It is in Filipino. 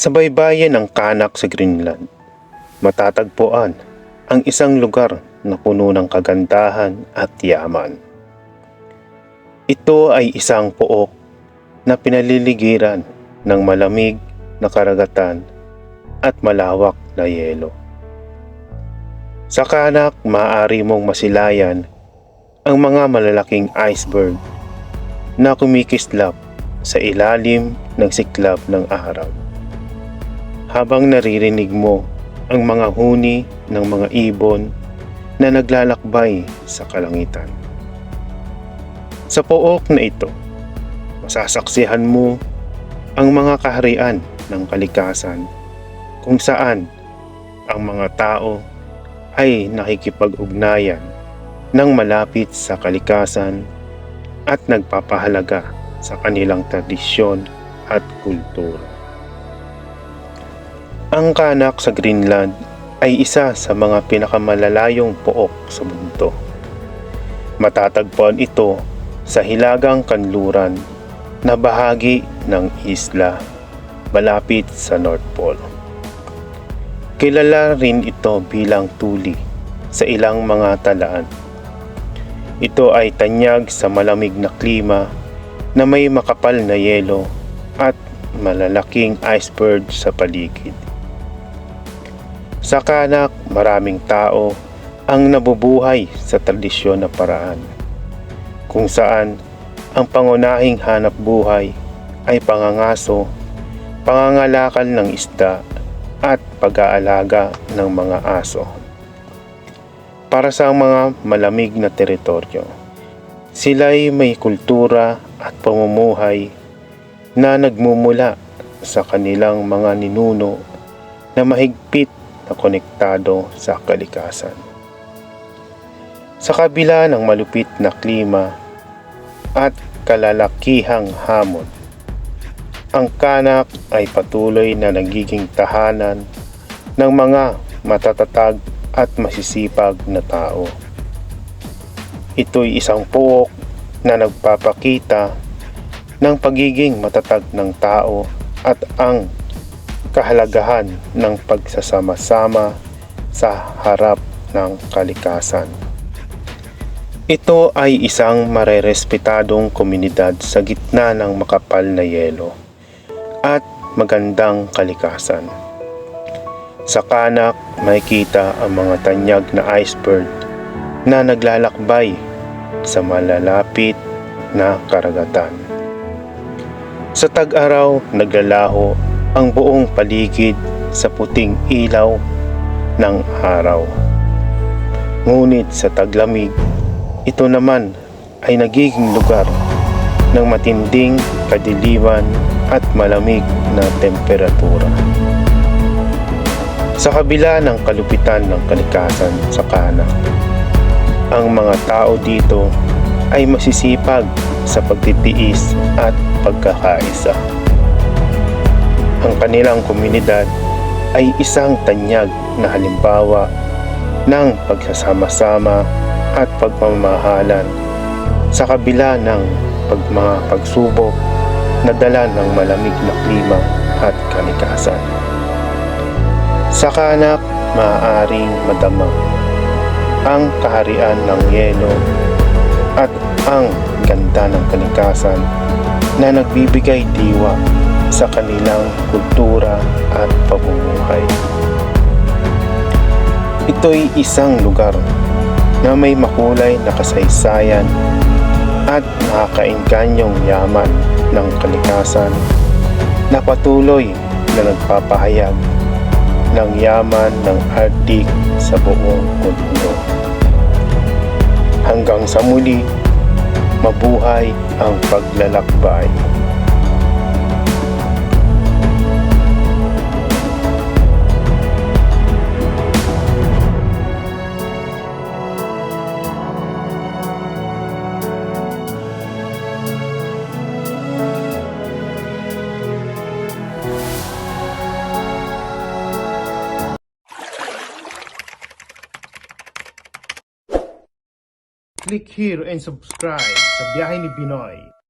Sa baybayin ng Kanak sa Greenland, matatagpuan ang isang lugar na puno ng kagandahan at yaman. Ito ay isang pook na pinaliligiran ng malamig na karagatan at malawak na yelo. Sa Kanak, maaari mong masilayan ang mga malalaking iceberg na kumikislap sa ilalim ng siklab ng araw, habang naririnig mo ang mga huni ng mga ibon na naglalakbay sa kalangitan. Sa pook na ito, masasaksihan mo ang mga kaharian ng kalikasan kung saan ang mga tao ay nakikipag-ugnayan ng malapit sa kalikasan at nagpapahalaga sa kanilang tradisyon at kultura. Ang Kanak sa Greenland ay isa sa mga pinakamalalayong pook sa mundo. Matatagpuan ito sa hilagang kanluran na bahagi ng isla malapit sa North Pole. Kilala rin ito bilang tuli sa ilang mga talaan. Ito ay tanyag sa malamig na klima na may makapal na yelo at malalaking iceberg sa paligid. Sa Kanak, maraming tao ang nabubuhay sa tradisyon na paraan, kung saan ang pangunahing hanap buhay ay pangangaso, pangangalakal ng isda at pag-aalaga ng mga aso. Para sa mga malamig na teritoryo, sila'y may kultura at pamumuhay na nagmumula sa kanilang mga ninuno na mahigpit na konektado sa kalikasan. Sa kabila ng malupit na klima at kalalakihang hamon, ang Kanak ay patuloy na nagiging tahanan ng mga matatatag at masisipag na tao. Ito'y isang pook na nagpapakita ng pagiging matatag ng tao at ang kahalagahan ng pagsasama-sama sa harap ng kalikasan. Ito ay isang marerespetadong komunidad sa gitna ng makapal na yelo at magandang kalikasan. Sa Kanak, makikita ang mga tanyag na iceberg na naglalakbay sa malalapit na karagatan. Sa tag-araw, naglalaho ang buong paligid sa puting ilaw ng araw. Ngunit sa taglamig, ito naman ay nagiging lugar ng matinding kadiliman at malamig na temperatura. Sa kabila ng kalupitan ng kalikasan sa Kanak, ang mga tao dito ay masisipag sa pagtitiis at pagkakaisa. Ang kanilang komunidad ay isang tanyag na halimbawa ng pagsasama-sama at pagmamahalan sa kabila ng mga pagsubok na dala ng malamig na klima at kalikasan. Sa Kanak, maaaring madama ang kaharian ng yelo at ang ganda ng kalikasan na nagbibigay diwa sa kanilang kultura at pamumuhay. Ito'y isang lugar na may makulay na kasaysayan at nakakaengkanyong yaman ng kalikasan na patuloy na nagpapahayag ng yaman ng Arctic sa buong mundo. Hanggang sa muli, mabuhay ang paglalakbay. Click here and subscribe sa Biyahe ni Pinoy.